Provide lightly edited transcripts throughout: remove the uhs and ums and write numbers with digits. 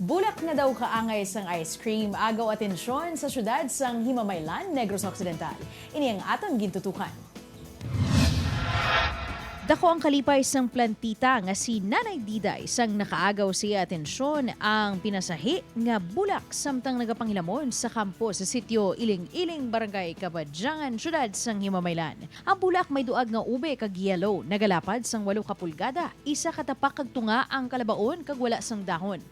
Bulak na daw kaangay sang ice cream, agaw atensyon sa syudad sang Himamaylan, Negros Occidental. Ini ang atong gintutukan. Dako ang kalipay sang plantita nga si Nanay Diday sang nakaagaw siya atensyon ang pinasahi nga bulak samtang nagapanghilamon sa kampo sa sitio Iling-Iling, Barangay Kabadjangan, syudad sang Himamaylan. Ang bulak may duag nga ube kag yellow, nagalapad sang 8 ka pulgada, isa katapak kag tunga ang kalabaon kag wala sang dahon.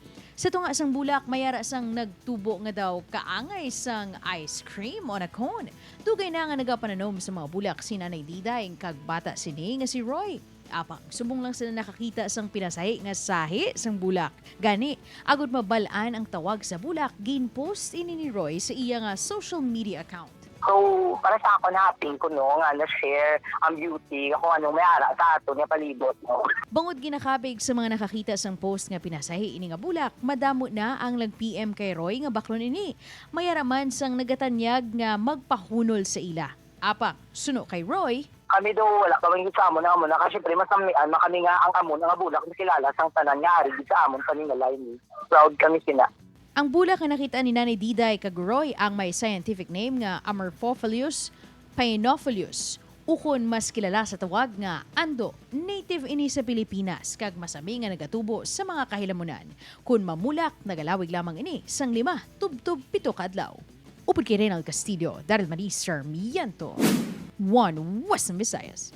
Sa tunga sang bulak, mayara sang nagtubo nga daw kaangay sang ice cream on a cone. Dugay na nga nagapananom sa mga bulak si Nanay Diday kag bata sini nga si Roy. Apang, subong lang sila nakakita sang pinasahi nga sahi sang bulak. Gani, agud mabalaan ang tawag sa bulak, ginpost ini ni Roy sa iya nga social media account. So, para sa ako natin ko no, nga na-share ang beauty, kung anong may ara sa ato niya palibot. No? Bangod ginakabig sa mga nakakita sang post nga pinasahi ini nga bulak, madamo na ang lag-PM kay Roy nga baklon ini. Mayaraman sang nagatanyag nga magpahunol sa ila. Apang, suno kay Roy, Kami daw wala kami sa amon na kasi pre masamian kami nga ang amon nga bulak na kilala sang tanan nga ari sa amon kami nga line. Proud kami sina. ang bulak nga nakita ni Nanay Diday kag Roy ang may scientific name nga Amorphophilus painophilus. Ukon mas kilala sa tawag nga ando, native ini sa Pilipinas kag masami nga nagatubo sa mga kahilamunan. Kun mamulak, nagalawig lamang ini sang 5 tubtub 7 kadlaw. Upod kay Reynald Castillo, Daryl Manis, Sarmiento, One Western Visayas.